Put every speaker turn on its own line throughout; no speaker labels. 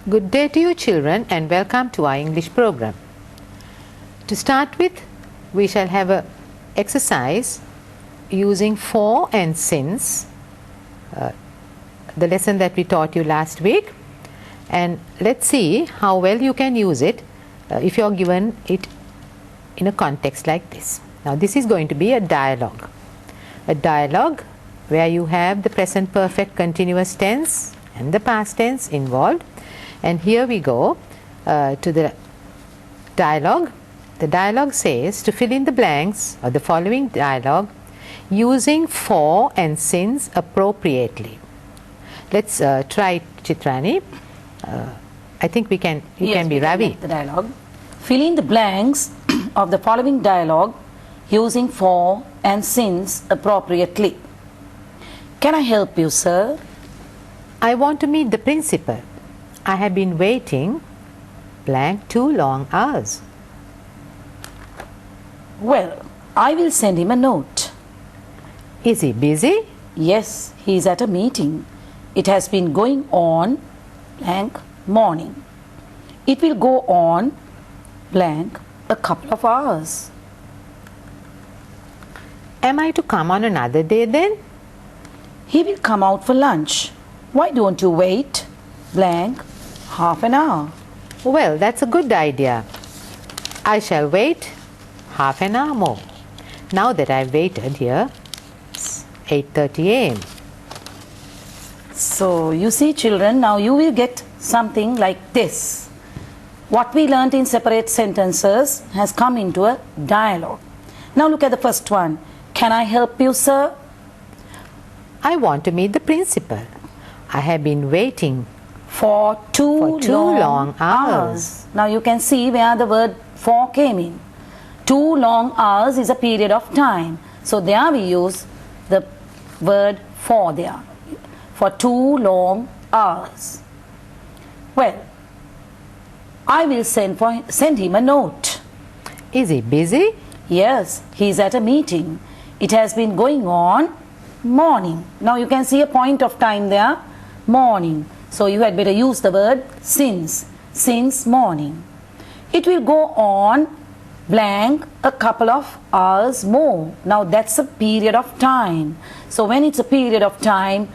Good day to you children and welcome to our English program. To start with, we shall have a exercise using for and since, the lesson that we taught you last week, and let's see how well you can use it if you are given it in a context like this. Now this is going to be a dialogue where you have the present perfect continuous tense and the past tense involved. And here we go to the dialogue. The dialogue says to fill in the blanks of the following dialogue using for and since appropriately. Let's try Chitrani. I think you can be Ravi.
The dialogue. Fill in the blanks of the following dialogue using for and since appropriately. Can I help you, sir?
I want to meet the principal. I have been waiting blank 2 long hours.
Well, I will send him a note.
Is he busy?
Yes, he is at a meeting. It has been going on blank morning. It will go on blank a couple of hours.
Am I to come on another day then?
He will come out for lunch. Why don't you wait blank half an hour?
Well, that's a good idea. I shall wait half an hour more. Now that I've waited here, it's 8:30 a.m.
So you see children, now you will get something like this. What we learnt in separate sentences has come into a dialogue. Now look at the first one. Can I help you, sir?
I want to meet the principal. I have been waiting
for two
long hours.
Now you can see where the word for came in. 2 long hours is a period of time. So there we use the word for there. For 2 long hours. Well, I will send him a note.
Is he busy?
Yes, he is at a meeting. It has been going on morning. Now you can see a point of time there, morning. So you had better use the word since morning. It will go on blank a couple of hours more. Now that's a period of time. So when it's a period of time,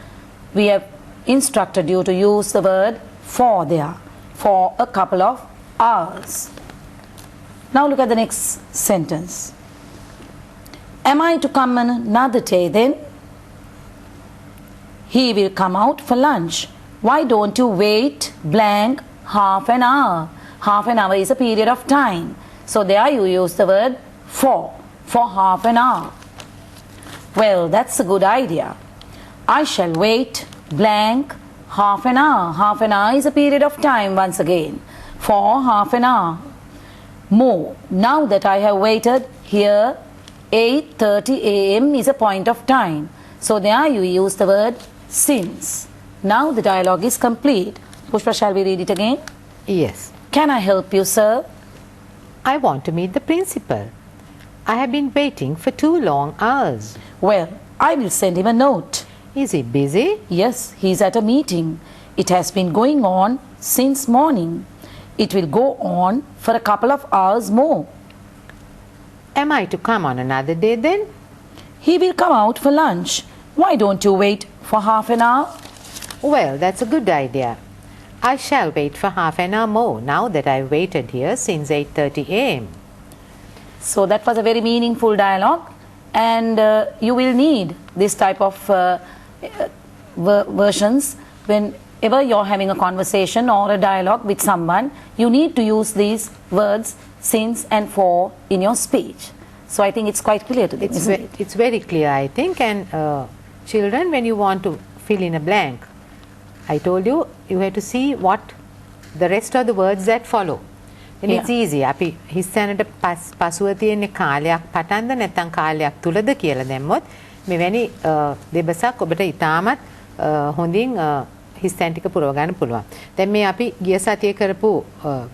we have instructed you to use the word for there, for a couple of hours. Now look at the next sentence. Am I to come on another day then? He will come out for lunch. Why don't you wait blank half an hour? Half an hour is a period of time. So there you use the word for half an hour. Well, that's a good idea. I shall wait blank half an hour. Half an hour is a period of time once again. For half an hour. More. Now that I have waited here, 8:30 a.m. is a point of time. So there you use the word since. Now the dialogue is complete. Pushpa, shall we read it again?
Yes.
Can I help you, sir?
I want to meet the principal. I have been waiting for 2 long hours.
Well, I will send him a note.
Is he busy?
Yes, he is at a meeting. It has been going on since morning. It will go on for a couple of hours more.
Am I to come on another day then?
He will come out for lunch. Why don't you wait for half an hour?
Well, that's a good idea. I shall wait for half an hour more now that I've waited here since 8:30 a.m.
So that was a very meaningful dialogue, and you will need this type of versions whenever you're having a conversation or a dialogue with someone. You need to use these words since and for in your speech. So I think it's quite clear to them.
It's very clear, I think, and children, when you want to fill in a blank, I told you, you have to see what the rest of the words that follow. And it's easy. අපි හිස්සනට පසුව තියෙන කාලයක් පටන්ද නැත්නම් කාලයක් තුලද කියලා දැම්මොත් මෙවැනි දෙබසක් ඔබට ඉතාමත් හොඳින් හිස්සන් ටික පුරව ගන්න පුළුවන්. දැන් මේ අපි ගිය සතියේ කරපු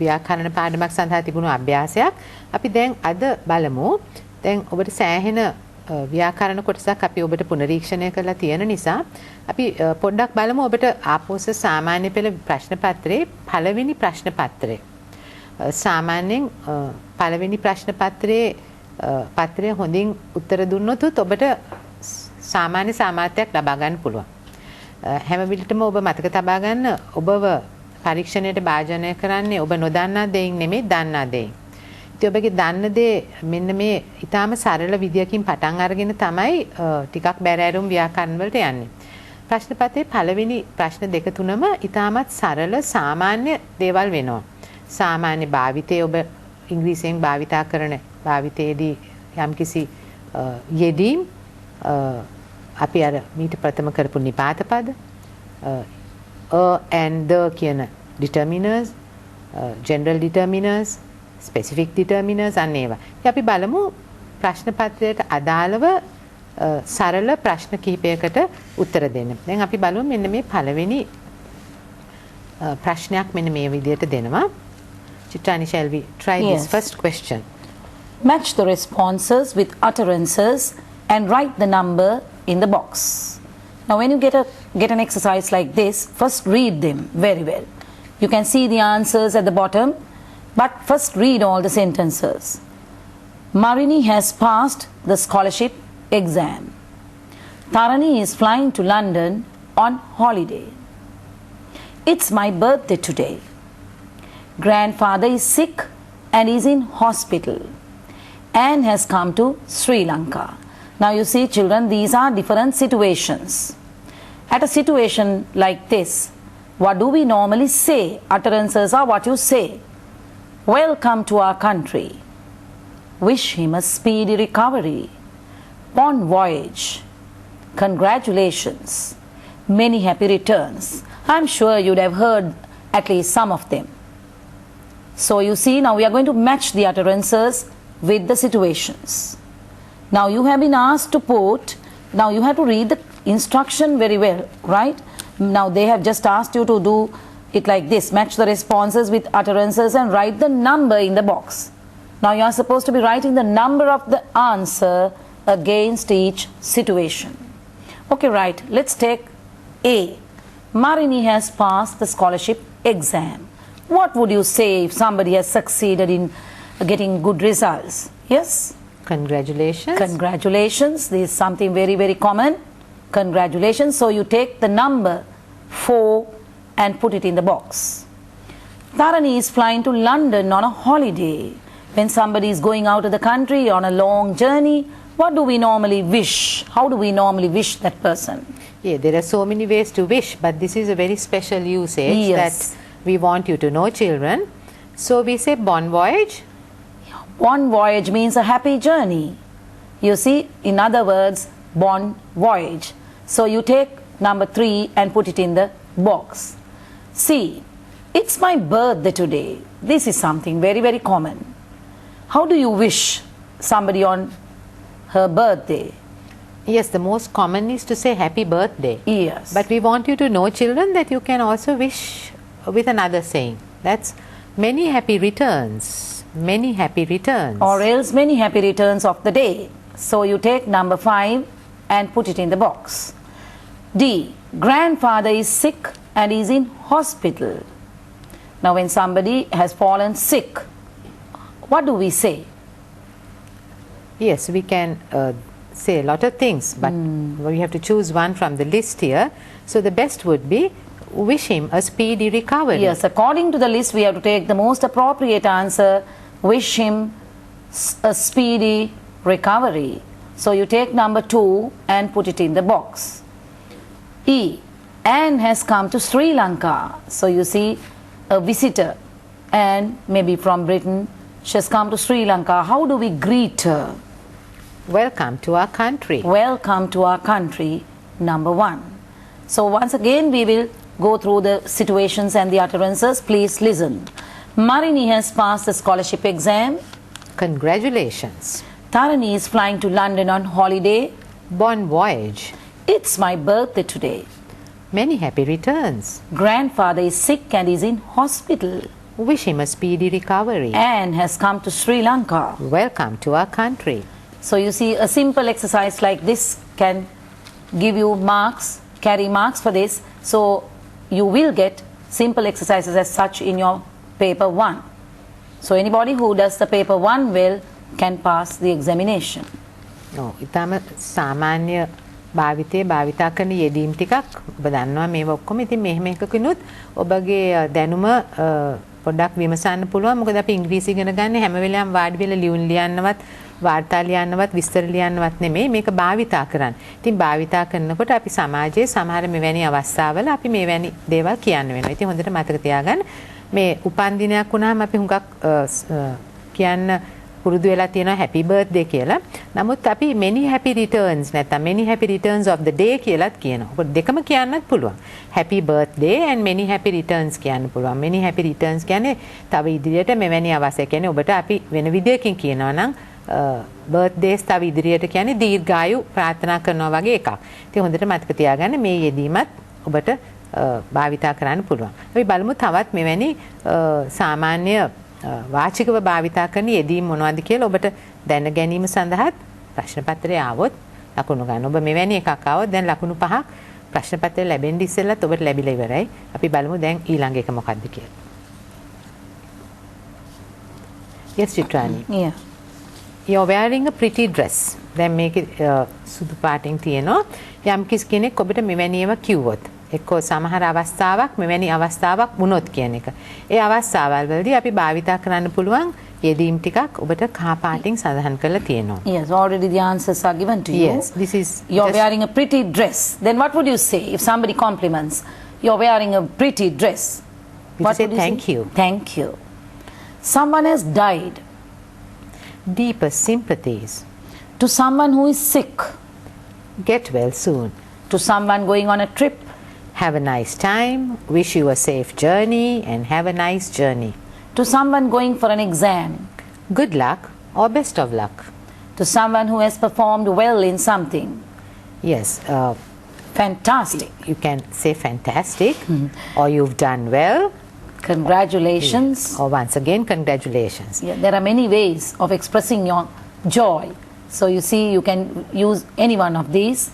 ව්‍යාකරණ පාඩමක් සඳහා තිබුණු අභ්‍යාසයක් අපි දැන් අද බලමු. දැන් ඔබට සෑහෙන ව්‍යාකරණ කොටසක් අපි ඔබට පුනරීක්ෂණය කරලා තියෙන නිසා අපි පොඩ්ඩක් බලමු ඔබට ආපෝස සාමාන්‍ය පෙළ ප්‍රශ්න පත්‍රයේ පළවෙනි ප්‍රශ්න පත්‍රය. සාමාන්‍යයෙන් පළවෙනි ප්‍රශ්න පත්‍රය හොඳින් උත්තර දුන්නොත් ඔබට සාමාන්‍ය සාමාර්ථයක් ලබා ගන්න පුළුවන්. හැම විටම ඔබ මතක තබා ගන්න ඔබව පරීක්ෂණයට භාජනය කරන්නේ ඔබ නොදන්නා දෙයින් නෙමෙයි දන්නා දෙයින්. ඉතින් ඔබගේ දන්න දේ මෙන්න මේ ඊටාම සරල විදියකින් පටන් අරගෙන තමයි ටිකක් බැරෑරුම් ව්‍යාකරණ වලට යන්නේ. ප්‍රශ්න පත්‍රයේ පළවෙනි ප්‍රශ්න දෙක තුනම ඊටාමත් සරල සාමාන්‍ය දේවල් වෙනවා. සාමාන්‍ය භාවිතයේ ඔබ ඉංග්‍රීසියෙන් භාවිතා කරන භාවිතයේදී යම්කිසි යෙදීම් අපි අර මීට ප්‍රථම කරපු නිපාත පද and the කියන determiners, general determiners, specific determiners අන්න ඒවා. අපි බලමු ප්‍රශ්න පත්‍රයට අදාළව සරල ප්‍රශ්න කිහිපයකට උත්තර දෙන්න. දැන් අපි බලමු මෙන්න මේ පළවෙනි ප්‍රශ්නයක් මෙන්න මේ විදිහට දෙනවා. Chitrani, shall we try this first question?
Match the responses with utterances and write the number in the box. Now when you get an exercise like this, first read them very well. You can see the answers at the bottom, but first read all the sentences. Marini has passed the scholarship exam. Tarani is flying to London on holiday. It's my birthday today. Grandfather is sick and is in hospital. Anne has come to Sri Lanka. Now you see children, these are different situations. At a situation like this, what do we normally say? Utterances are what you say. Welcome to our country. Wish him a speedy recovery. Bon voyage. Congratulations. Many happy returns. I'm sure you'd have heard at least some of them. So you see, now we are going to match the utterances with the situations. Now you have been asked to put, now you have to read the instruction very well, right? Now they have just asked you to do it like this, match the responses with utterances and write the number in the box. Now you are supposed to be writing the number of the answer against each situation. Okay, right, let's take A. Marini has passed the scholarship exam. What would you say if somebody has succeeded in getting good results? Yes?
Congratulations.
Congratulations. This is something very, very common. Congratulations. So you take the number 4 and put it in the box. Tarani is flying to London on a holiday. When somebody is going out of the country on a long journey, what do we normally wish? How do we normally wish that person?
Yeah, there are so many ways to wish, but this is a very special usage that we want you to know, children. So we say bon voyage.
Bon voyage means a happy journey. You see, in other words, bon voyage. So you take number 3 and put it in the box. See, it's my birthday today. This is something very, very common. How do you wish somebody on her birthday?
Yes, the most common is to say happy birthday.
Yes.
But we want you to know, children, that you can also wish with another saying. That's many happy returns. Many happy returns.
Or else many happy returns of the day. So you take number 5 and put it in the box. D. Grandfather is sick and is in hospital. Now when somebody has fallen sick, what do we say?
Yes, we can say a lot of things, but we have to choose one from the list here. So the best would be wish him a speedy recovery.
Yes, according to the list, we have to take the most appropriate answer. Wish him a speedy recovery. So you take number 2 and put it in the box. E. Anne has come to Sri Lanka. So you see a visitor, and maybe from Britain, she has come to Sri Lanka. How do we greet her?
Welcome to our country.
Welcome to our country, number 1. So once again, we will go through the situations and the utterances. Please listen. Marini has passed the scholarship exam.
Congratulations.
Tarani is flying to London on holiday.
Bon voyage.
It's my birthday today.
Many happy returns.
Grandfather is sick and is in hospital.
Wish him a speedy recovery.
Anne has come to Sri Lanka.
Welcome to our country.
So you see, a simple exercise like this can give you marks, carry marks for this. So you will get simple exercises as such in your paper 1. So anybody who does the paper 1 well can pass the examination.
ඉතාම සාමාන්‍ය භාවිතයේ භාවිතා කරන යෙදීම් ටිකක් ඔබ දන්නවා මේවා ඔක්කොම. ඉතින් මෙහෙම එකකිනුත් ඔබගේ දැනුම පොඩ්ඩක් විමසන්න පුළුවන්. මොකද අපි ඉංග්‍රීසි ඉගෙන ගන්න හැම වෙලාවෙම වාඩි වෙලා ලියුම් ලියන්නවත් වාර්තා ලියන්නවත් විස්තර ලියන්නවත් නෙමෙයි මේක භාවිතා කරන්න. ඉතින් භාවිතා කරනකොට අපි සමාජයේ සමහර මෙවැනි අවස්ථාවල අපි මෙවැනි දේවල් කියන්න වෙනවා. ඉතින් හොඳට මතක තියාගන්න මේ උපන් දිනයක් වුණාම අපි හුඟක් කියන්න පුරුදු වෙලා තියෙනවා happy birthday කියලා. නමුත් අපි many happy returns නැත්නම් many happy returns of the day කියලාත් කියනවා. ඔක දෙකම කියන්නත් පුළුවන්. happy birthday and many happy returns කියන්න පුළුවන්. many happy returns කියන්නේ තව ඉදිරියට මෙවැනි අවස්ථා කියන්නේ ඔබට අපි වෙන විදියකින් කියනවා නම් birthdays තව ඉදිරියට කියන්නේ දීර්ඝායු ප්‍රාර්ථනා කරනවා වගේ එකක්. ඉතින් හොඳට මතක තියාගන්න මේ යෙදීමත් ඔබට භාවිතා කරන්න පුළුවන්. අපි බලමු තවත් මෙවැනි සාමාන්‍ය වාචිකව භාවිතා කරන යෙදීම් මොනවද කියලා ඔබට දැන ගැනීම සඳහා ප්‍රශ්න පත්‍රය ආවොත් ලකුණු ගන්න. ඔබ මෙවැනි එකක් ආවොත් දැන් ලකුණු 5ක් ප්‍රශ්න පත්‍රය ලැබෙන්න ඉස්සෙල්ලත් ඔබට ලැබිලා ඉවරයි. අපි බලමු දැන් ඊළඟ එක මොකක්ද කියලා. Yes, Chitrani.
Yeah.
You're wearing a pretty dress. දැන් මේකේ සුදු පාටින් තියෙනවා. යම් කිසි කෙනෙක් ඔබට මෙවැනි ඒවා කිව්වොත් එක්කෝ සමහර අවස්ථාවක් මෙවැනි අවස්ථාවක් වුණොත් කියන එක. ඒ අවස්ථාවල් වලදී අපි භාවිතා කරන්න පුළුවන් යෙදීම් ටිකක් ඔබට කහ පාටින් සඳහන් කරලා තියෙනවා.
Yes, already the answers are given to you.
Yes, this is
you're wearing a pretty dress. Then what would you say if somebody compliments? You're wearing a pretty dress.
What would you say? Thank you.
Thank you. Someone has died.
Deepest sympathies.
To someone who is sick.
Get well soon.
To someone going on a trip.
Have a nice time. Wish you a safe journey and have a nice journey.
To someone going for an exam.
Good luck or best of luck.
To someone who has performed well in something.
Yes.
Fantastic.
You can say fantastic or you've done well.
Congratulations.
Or once again, congratulations.
Yeah, there are many ways of expressing your joy. So you see, you can use any one of these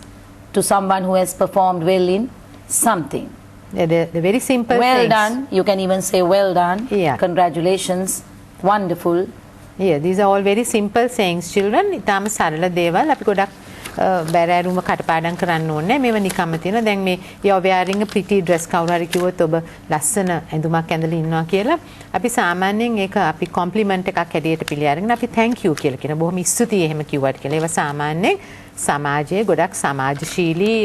to someone who has performed well in something.
They're very simple
well
things.
done. You can even say well done.
Yeah.
Congratulations. Wonderful.
Yeah, these are all very simple sayings, children. ඉතාලම සරල දේවල් අපි ගොඩක් බැරෑරුම කටපාඩම් කරන්න ඕනේ. මේව නිකම්ම තියෙනවා. දැන් මේ you're wearing a pretty dress කවුරු හරි කිව්වොත් ඔබ ලස්සන ඇඳුමක් ඇඳලා ඉන්නවා කියලා අපි සාමාන්‍යයෙන් ඒක අපි කොම්ප්ලිමන්ට් එකක් හැටියට පිළි අරගෙන අපි thank you කියලා කියන බොහොම ස්තුතියි එහෙම කිව්වට කියලා. ඒවා සාමාන්‍යයෙන් සමාජයේ ගොඩක් සමාජශීලී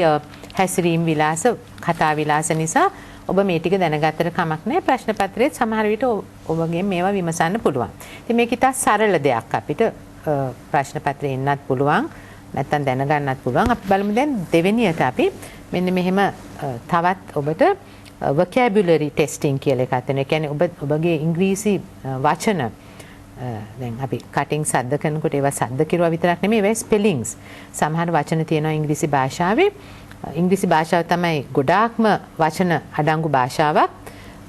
හැසිරීම් විලාස කතා විලාස නිසා ඔබ මේ ටික දැනගත්තට කමක් නැහැ. ප්‍රශ්න පත්‍රයේ සමහර විට ඔබගෙන් මේවා විමසන්න පුළුවන්. ඉතින් මේක ඉතා සරල දෙයක් අපිට ප්‍රශ්න පත්‍රයේ ඉන්නත් පුළුවන්. නැත්තම් දැනගන්නත් පුළුවන්. අපි බලමු දැන් දෙවෙනියට අපි මෙන්න මෙහෙම තවත් ඔබට vocabulary testing කියලා එකක් තියෙනවා. ඒ කියන්නේ ඔබගේ ඉංග්‍රීසි වචන දැන් අපි කටින් සද්ද කරනකොට ඒවා සද්ද කිරුවා විතරක් නෙමෙයි ඒවා ස්පෙලිංග්ස්. සමහර වචන තියෙනවා ඉංග්‍රීසි භාෂාවේ. ඉංග්‍රීසි භාෂාව තමයි ගොඩාක්ම වචන අඩංගු භාෂාවක්.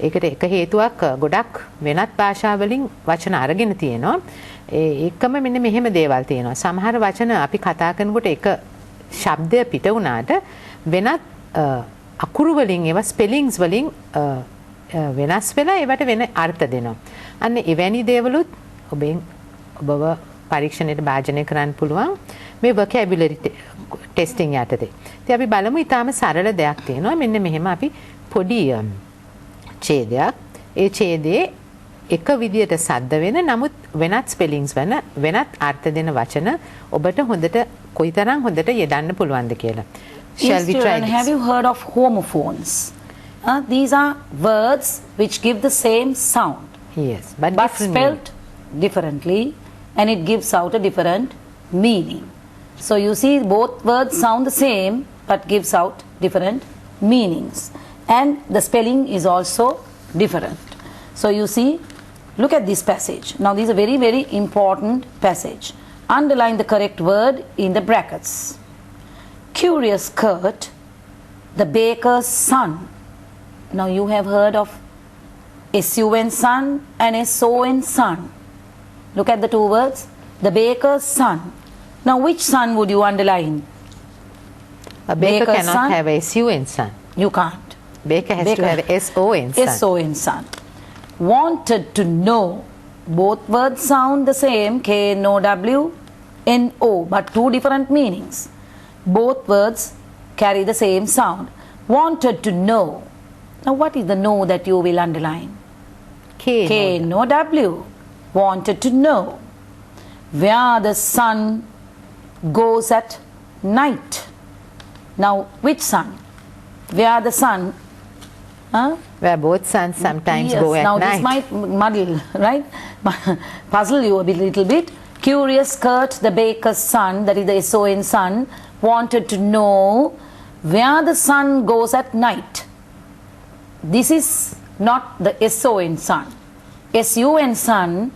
ඒකට එක හේතුවක් ගොඩක් වෙනත් භාෂාවලින් වචන අරගෙන තියෙනවා. ඒකම මෙන්න මෙහෙම දේවල් තියෙනවා. සමහර වචන අපි කතා කරනකොට එක ශබ්දය පිට වුණාට වෙනත් අකුරු වලින් ඒවා ස්පෙලිංග්ස් වලින් වෙනස් වෙලා ඒවට වෙන අර්ථ දෙනවා. අන්න එවැනි දේවලුත් ඔබව පරීක්ෂණයට භාජනය කරන්න පුළුවන් මේ vocabulary testing යටතේ. ඉතින් අපි බලමු ඊටාම සරල දෙයක් තියෙනවා. මෙන්න මෙහෙම අපි පොඩි ඡේදයක්. ඒ ඡේදයේ එක විදියට සද්ද වෙන නමුත් වෙනත් ස්පෙලිංග්ස් වෙන වෙනත් අර්ථ දෙන වචන ඔබට හොඳට කොයිතරම් හොඳට යෙදන්න පුළුවන්ද කියලා. Shall we try this?
Have you heard of homophones? These are words which give the same sound.
Yes, but
spelled differently and it gives out a different meaning. So you see both words sound the same but gives out different meanings. And the spelling is also different. So you see, look at this passage. Now this is a very, very important passage. Underline the correct word in the brackets. Curious Kurt, the baker's son. Now you have heard of S-U-N son and S-O-N son. Look at the two words. The baker's son. Now, which son would you underline?
A baker
Baker's
cannot
son?
have S-U in son.
You can't.
Baker has
Baker.
to have S-O in son.
S-O in son. Wanted to know. Both words sound the same, K-N-O-W, N-O, but two different meanings. Both words carry the same sound. Wanted to know. Now, what is the know that you will underline?
K.
K-N-O-W. Wanted to know. Where the sun goes at night. Now, which sun? Where the sun? Huh?
Where both sons sometimes
Yes,
go at
now
night.
this might muddle, right? Puzzle you a little bit. Curious Kurt, the baker's son, that is the S-O-N son, wanted to know where the sun goes at night. This is not the S-O-N son. S-U-N son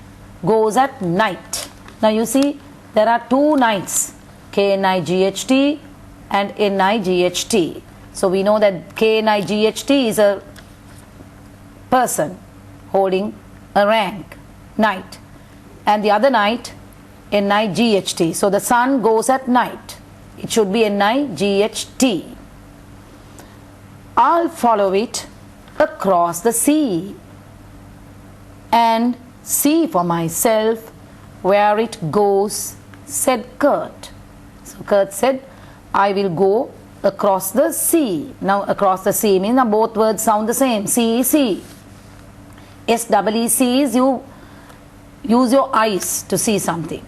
goes at night. Now you see, there are two nights, K-N-I-G-H-T and N-I-G-H-T. So we know that K-N-I-G-H-T is a person holding a rank, night, and the other night, N-I-G-H-T. So the sun goes at night. It should be N-I-G-H-T. I'll follow it across the sea and see for myself where it goes, said Kurt. So Kurt said, I will go across the sea. Now across the sea means now both words sound the same. C-E-C. S-E-E-C is you use your eyes to see something.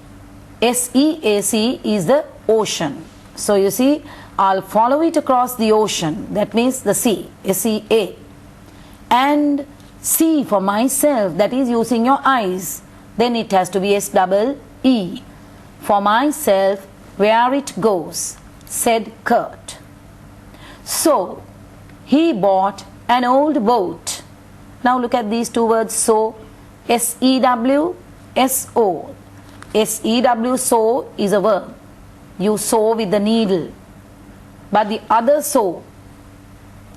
S-E-A-C is the ocean. So you see, I'll follow it across the ocean. That means the sea. S-E-A. And see for myself. That is using your eyes. Then it has to be S-E-E. For myself, where it goes, said Kurt. So, he bought an old boat. Now look at these two words, so, S-E-W, S-O. S-E-W, sew is a verb. You sew with the needle. But the other sew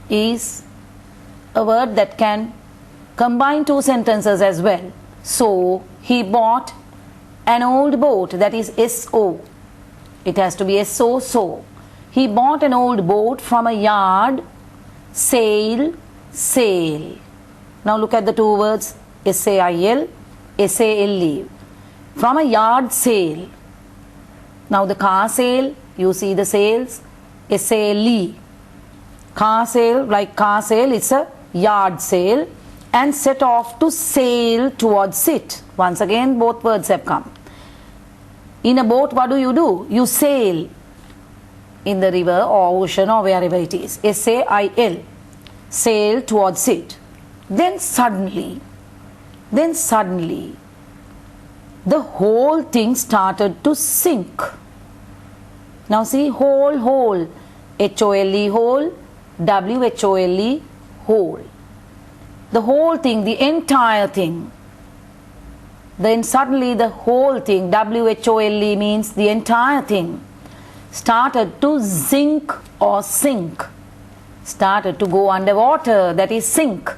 is a word that can combine two sentences as well. So, he bought an old boat, that is S-O. It has to be S-O, so. He bought an old boat from a yard, sail, sail. Now look at the two words, S-A-I-L, S-A-L-E. From a yard sail. Now the car sail, you see the sails, S-A-L-E. Car sail, like car sail, it's a yard sail, and set off to sail towards it. Once again, both words have come. In a boat, what do? You sail in the river or ocean or wherever it is. S-A-I-L. Sail towards it. Then suddenly, the whole thing started to sink. Now see, whole, H-O-L-E, whole, W-H-O-L-E, whole. The whole thing, the entire thing. Then suddenly the whole thing, W-H-O-L-E means the entire thing, started to sink or sink. Started to go underwater, that is sink.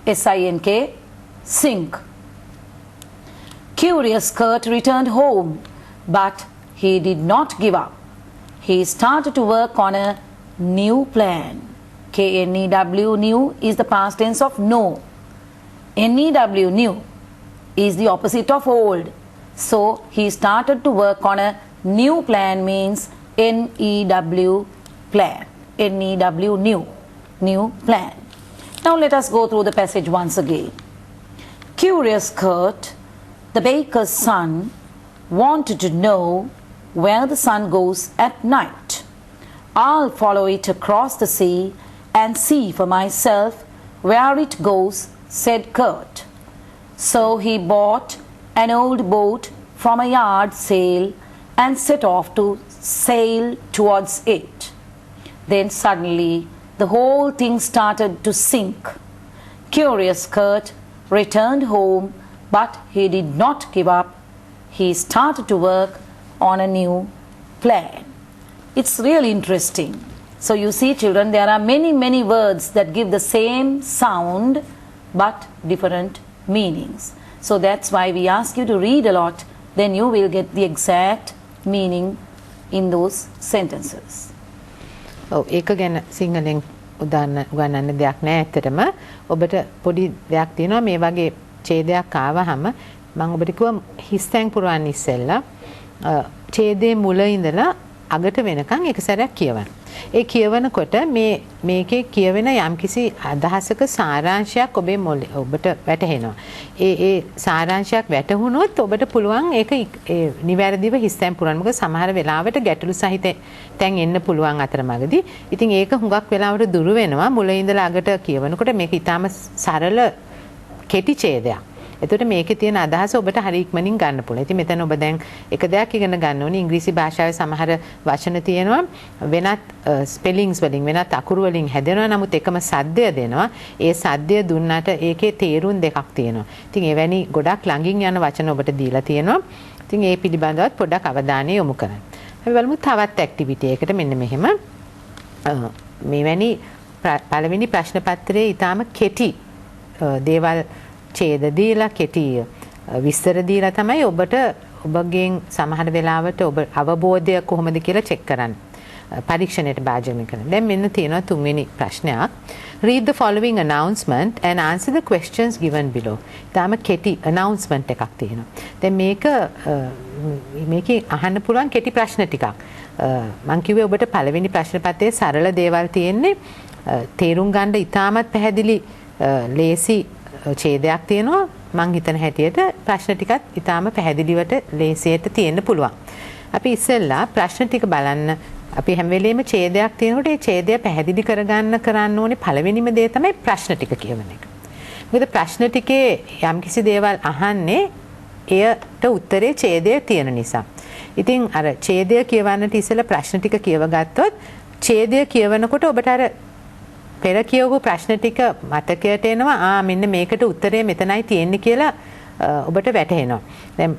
S-I-N-K, sink. Curious Kurt returned home, but he did not give up. He started to work on a new plan. K-N-E-W, new is the past tense of know. N-E-W, new, is the opposite of old. So he started to work on a new plan means N-E-W, plan. N-E-W, new plan. Now let us go through the passage once again. Curious Kurt, the baker's son, wanted to know where the sun goes at night. I'll follow it across the sea and see for myself where it goes, said Kurt. So he bought an old boat from a yard sail and set off to sail towards it. Then suddenly the whole thing started to sink. Curious Kurt returned home, but he did not give up. He started to work on a new plan. It's really interesting. So you see, children, there are many words that give the same sound but different meanings. So that's why we ask you to read a lot, then you will get the exact meaning in those sentences.
ඔව් ඒක ගැන සිංහලෙන් උදාහරණ ගන්නන්න දෙයක් නැහැ ඇත්තටම. ඔබට පොඩි දෙයක් තියෙනවා මේ වගේ ඡේදයක් ආවහම මම ඔබට කිව්වා හිස්තැන් පුරවන්න ඉස්සෙල්ලා ඡේදයේ මුල ඉඳලා අගට වෙනකන් එක සැරයක් කියවන්න. ඒ කියවනකොට මේකේ කියවෙන යම්කිසි අදහසක සාරාංශයක් ඔබට වැටහෙනවා. ඒ සාරාංශයක් වැටහුනොත් ඔබට පුළුවන් ඒක නිවැරදිව හිස්තැන් පුරන්න. මොකද සමහර වෙලාවට ගැටලු සහිත තැන් එන්න පුළුවන් අතරමඟදී. ඉතින් ඒක හුඟක් වෙලාවට දුරු වෙනවා. මුල ඉඳලා අගට කියවනකොට මේක ඊටාම සරල කෙටි ඡේදයක්. එතකොට මේකේ තියෙන අදහස ඔබට හරි ඉක්මනින් ගන්න පුළුවන්. ඉතින් මෙතන ඔබ දැන් එක දෙයක් ඉගෙන ගන්න ඕනේ. ඉංග්‍රීසි භාෂාවේ සමහර වචන තියෙනවා වෙනත් ස්පෙලිංස් වලින් වෙනත් අකුරු වලින් හැදෙනවා. නමුත් එකම සද්දය දෙනවා. ඒ සද්දය දුන්නාට ඒකේ තේරුම් දෙකක් තියෙනවා. ඉතින් එවැනි ගොඩක් ළඟින් යන වචන ඔබට දීලා තියෙනවා. ඉතින් ඒ පිළිබඳවත් පොඩ්ඩක් අවධානය යොමු කරන්න. අපි බලමු තවත් ඇක්ටිවිටි එකකට මෙන්න මෙහෙම. මෙවැනි පළවෙනි ප්‍රශ්න පත්‍රයේ ඊටාම කෙටි දේවල් ඡේද දීලා කෙටි විස්තර දීලා තමයි ඔබගෙන් සමහර වෙලාවට ඔබ අවබෝධය කොහොමද කියලා චෙක් කරන්න. පරීක්ෂණයට භාජනය කරන්න. දැන් මෙන්න තියෙනවා තුන්වෙනි ප්‍රශ්නයක්. Read the following announcement and answer the questions given below. ඊටාම කෙටි announcement එකක් තියෙනවා. දැන් මේකේ අහන්න පුළුවන් කෙටි ප්‍රශ්න ටිකක්. මම කිව්වේ ඔබට පළවෙනි ප්‍රශ්න පත්‍රයේ සරල දේවල් තියෙන්නේ. තේරුම් ගන්න ඉතාමත් පැහැදිලි ලේසි ඡේදයක් තියෙනවා. මං හිතන හැටියට ප්‍රශ්න ටිකත් ඊටාම පැහැදිලිවට ලේසියට තියෙන්න පුළුවන්. අපි ඉස්සෙල්ලා ප්‍රශ්න ටික බලන්න. අපි හැම වෙලෙම ඡේදයක් තියෙනකොට ඒ ඡේදය පැහැදිලි කරන්න ඕනේ පළවෙනිම දේ තමයි ප්‍රශ්න ටික කියවන එක. මොකද ප්‍රශ්න ටිකේ යම්කිසි දේවල් අහන්නේ එයට උත්තරේ ඡේදයේ තියෙන නිසා. ඉතින් අර ඡේදය කියවන්නට ඉස්සෙල්ලා ප්‍රශ්න ටික කියව ගත්තොත් ඡේදය කියවනකොට ඔබට අර පෙර කියවපු ප්‍රශ්න ටික මතකයට එනවා. මෙන්න මේකට උත්තරය මෙතනයි තියෙන්නේ කියලා ඔබට වැටහෙනවා. දැන්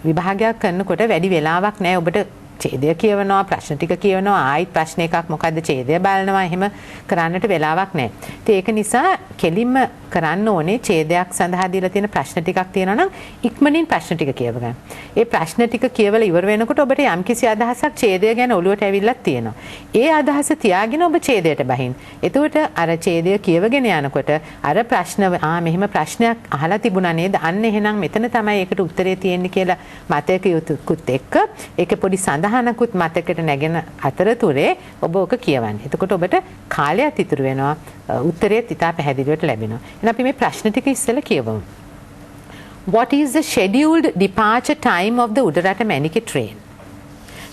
විභාගයක් කරනකොට වැඩි වෙලාවක් නැහැ. ඔබට ඡේදය කියවනවා, ප්‍රශ්න ටික කියවනවා, ආයිත් ප්‍රශ්න එකක් මොකද්ද ඡේදය බලනවා. එහෙම කරන්නට වෙලාවක් නැහැ. ඉතින් ඒක නිසා කෙලින්ම කරන්න ඕනේ ඡේදයක් සඳහා දීලා තියෙන ප්‍රශ්න ටිකක් තියෙනවා නම් ඉක්මනින් ප්‍රශ්න ටික කියව ගන්න. ඒ ප්‍රශ්න ටික කියවලා ඉවර වෙනකොට ඔබට යම්කිසි අදහසක් ඡේදය ගැන ඔළුවට ඇවිල්ලා තියෙනවා. ඒ අදහස තියාගෙන ඔබ ඡේදයට බහින්න. එතකොට අර ඡේදය කියවගෙන යනකොට අර ප්‍රශ්න මෙහෙම ප්‍රශ්නයක් අහලා තිබුණා නේද? අන්න එහෙනම් මෙතන තමයි ඒකට උත්තරේ තියෙන්නේ කියලා මතක යුතුකුත් එක්ක ඒක පොඩි සඳහනකුත් මතකයට නැගෙන අතරතුරේ ඔබ ඔක කියවන්නේ. එතකොට ඔබට කාලයක් ඉතුරු වෙනවා. උත්තරේ ඉතා පැහැදිලිවට ලැබෙනවා. එහෙනම් අපි මේ ප්‍රශ්න ටික ඉස්සෙල්ලා කියවමු. What is the scheduled departure time of the උඩරට මැණිකේ train?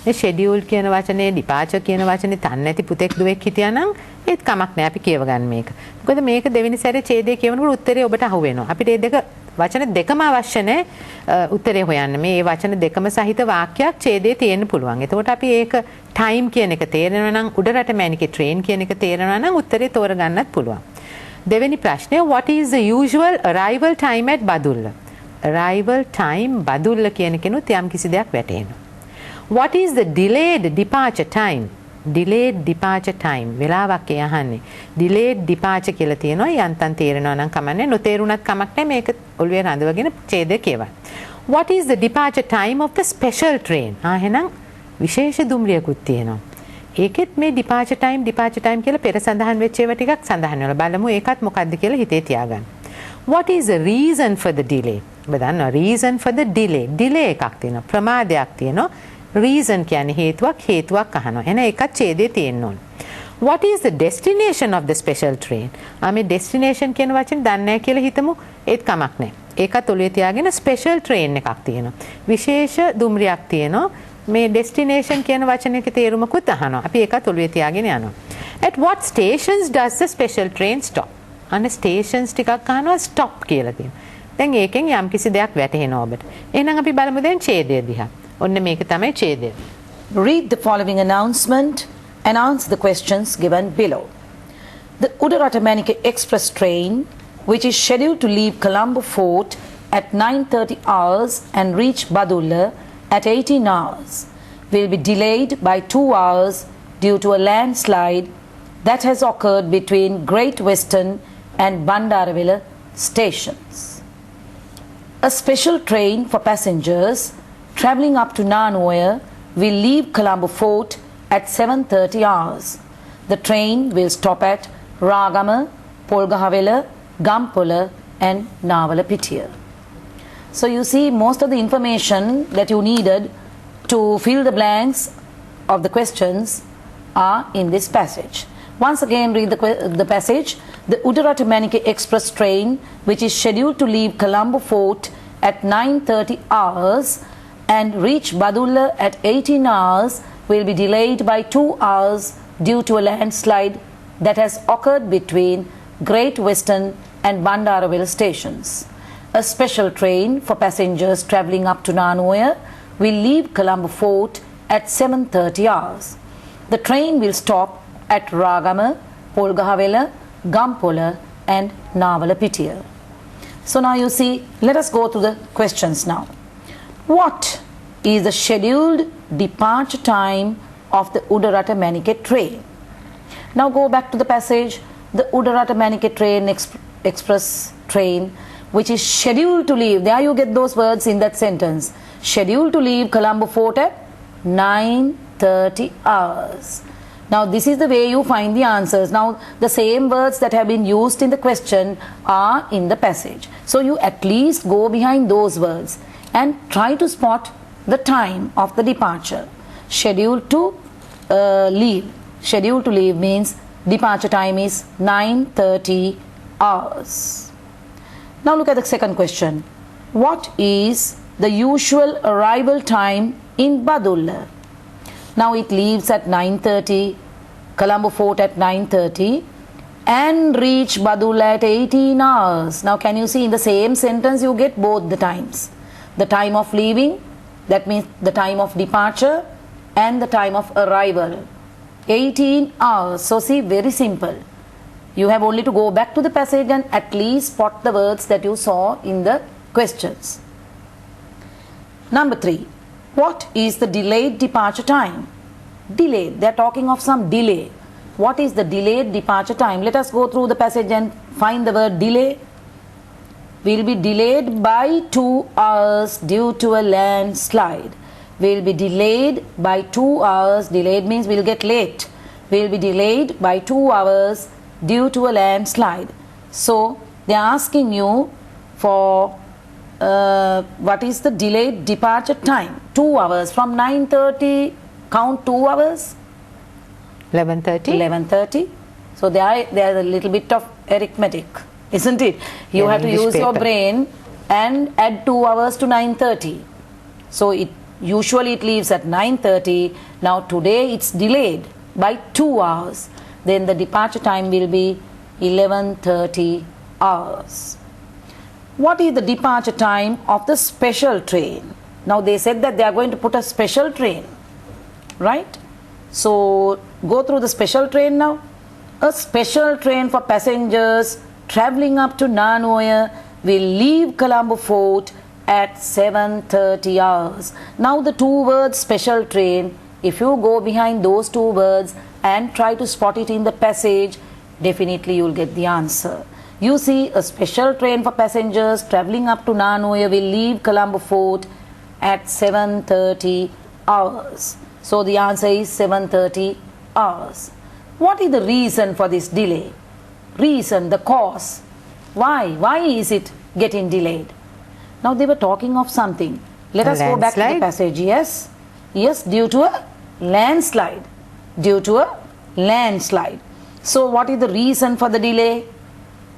මේ schedule කියන වචනේ departure කියන වචනේ තන්නේ නැති පුතෙක් දුවෙක් හිටියා නම් ඒත් කමක් නැහැ අපි කියව ගන්න මේක. මොකද මේක දෙවෙනි සැරේ ඡේදය කියවනකොට උත්තරේ ඔබට අහු වෙනවා. අපිට මේ දෙක වචන දෙකම අවශ්‍ය නැහැ උත්තරේ හොයන්න. මේ වචන දෙකම සහිත වාක්‍යයක් ඡේදයේ තියෙන්න පුළුවන්. එතකොට අපි ඒක time කියන එක තේරෙනවා නම් උඩරට මැණිකේ train කියන එක තේරෙනවා නම් උත්තරේ තෝරගන්නත් පුළුවන්. දෙවෙනි ප්‍රශ්නය what is the usual arrival time at Badulla? arrival time Badulla කියන කෙනුත් යම් කිසි දෙයක් වැටහෙනවා. what is the delayed departure time? delayed departure time වෙලාවක් යහන්නේ. delayed departure කියලා තියෙනවා. යන්තම් තේරෙනවා නම් කමන්නේ නොතේරුණත් කමක් නැහැ. මේක ඔළුවේ රඳවගෙන ඡේදය කියවන්න. what is the departure time of the special train? එහෙනම් විශේෂ දුම්රියකුත් තියෙනවා. ඒකෙත් මේ departure time කියලා පෙර සඳහන් වෙච්ච ඒවා ටිකක් සඳහන් වෙනවා. බලමු ඒකත් මොකක්ද කියලා හිතේ තියාගන්න. what is the reason for the delay? ඔබ දන්නවා reason for the delay. delay එකක් තියෙනවා. ප්‍රමාදයක් තියෙනවා. reason කියන්නේ හේතුවක් අහනවා. එහෙනම් ඒකත් ඡේදයේ තියෙන්න ඕනේ. what is the destination of the special train? මේ destination කියන වචනේ දන්නේ නැහැ කියලා හිතමු. ඒත් කමක් නැහැ. ඒකත් ඔළුවේ තියාගෙන special train එකක් තියෙනවා. විශේෂ දුම්රියක් තියෙනවා. මේ destination කියන වචනයක තේරුමකුත් අහනවා. අපි ඒකත් ඔළුවේ තියාගෙන යනවා. at what stations does the special train stop? අන්න stations ටිකක් අහනවා stop කියලා තියෙනවා. දැන් ඒකෙන් යම්කිසි දෙයක් වැටහෙනවා ඔබට. එහෙනම් අපි බලමු දැන් ඡේදය දිහා. ඔන්න මේක තමයි ඡේදය.
Read the following announcement and answer the questions given below. The Udarata Manike Express train, which is scheduled to leave Colombo Fort at 9:30 hours and reach Badulla at 18 hours, will be delayed by 2 hours due to a landslide that has occurred between Great Western and Bandaravilla stations. A special train for passengers travelling up to Nanoya will leave Colombo Fort at 7:30 hours. The train will stop at Ragama, Polgahawela, Gampola and Navalapitiya. So you see, most of the information that you needed to fill the blanks of the questions are in this passage. Once again, read the passage. The Udarata Manike Express train, which is scheduled to leave Colombo Fort at 9:30 hours and reach Badulla at 18 hours, will be delayed by 2 hours due to a landslide that has occurred between Great Western and Bandaraville stations. A special train for passengers travelling up to Nanoya will leave Colombo Fort at 7:30 hours. The train will stop at Ragama, Polgahawela, Gampola and Navalapitiya. So now you see, let us go to the questions now. What is the scheduled departure time of the Udarata Manike train? Now go back to the passage. The Udarata Manike train, express train, which is scheduled to leave, there you get those words in that sentence, scheduled to leave Colombo Fort at 9:30 hours. Now this is the way you find the answers. Now the same words that have been used in the question are in the passage. So you at least go behind those words and try to spot the time of the departure. Scheduled to leave. Scheduled to leave means departure time is 9:30 hours. Now look at the second question. What is the usual arrival time in Badulla? Now it leaves at 9:30, Colombo Fort at 9:30 and reach Badulla at 18 hours. Now can you see, in the same sentence you get both the times. The time of leaving, that means the time of departure, and the time of arrival. 18 hours. So see, very simple. You have only to go back to the passage and at least spot the words that you saw in the questions. Number 3. What is the delayed departure time? Delayed. They are talking of some delay. What is the delayed departure time? Let us go through the passage and find the word delay. Will be delayed by 2 hours due to a landslide. Will be delayed by 2 hours. Delayed means will get late. Will be delayed by 2 hours due to a landslide. So they are asking you for what is the delayed departure time? 2 hours. From 9:30, count 2 hours.
11:30.
11:30. So there is a little bit of arithmetic, isn't it? You have to use your brain and add 2 hours to 9:30. So usually it leaves at 9:30. Now today it's delayed by 2 hours. Then the departure time will be 11:30 hours. What is the departure time of the special train? Now they said that they are going to put a special train, right? So go through the special train now. A special train for passengers travelling up to Nanoya will leave Colombo Fort at 7:30 hours. Now the 2 words special train, if you go behind those 2 words and try to spot it in the passage, definitely you will get the answer. You see, a special train for passengers travelling up to Nanoya will leave Colombo Fort at 7:30 hours. So the answer is 7:30 hours. What is the reason for this delay? Reason, the cause. Why? Why is it getting delayed? Now they were talking of something. Let us go back to the passage. Yes. Yes, due to a landslide. Due to a landslide. So what is the reason for the delay?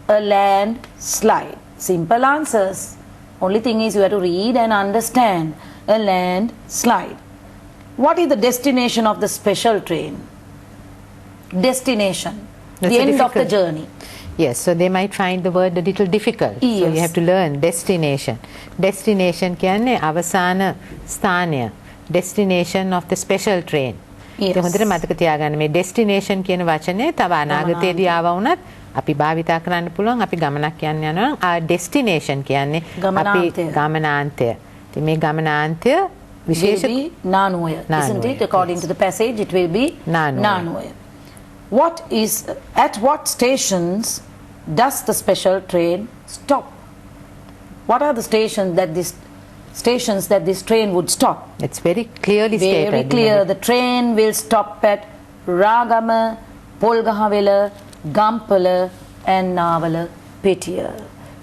A landslide. Simple answers. Only thing is you have to read and understand. A landslide. What is the destination of the special train? Destination.
That's
the end
difficult.
of the journey.
Yes, so they might find the word a little difficult.
Yes.
So you have to learn destination. Destination කියන්නේ අවසාන ස්ථානය. Destination of the special train.
Yes.
ඒක හොඳට මතක තියාගන්න. මේ destination කියන වචනේ තව අනාගතයේදී ආව වුණත් අපි භාවිතා කරන්න පුළුවන්. අපි ගමනක් යන්න යනවා නම් ආ destination කියන්නේ අපි ගමනාන්තය. ඉතින් මේ ගමනාන්තය විශේෂ
will be Nanoya, isn't it? According to the passage, it will be Nanoya. At what stations does the special train stop? What are the stations that this stations that this train would stop.
It's very clearly stated.
Very clear. The train will stop at Ragama, Polgahawela, Gampala and Navala Petiya.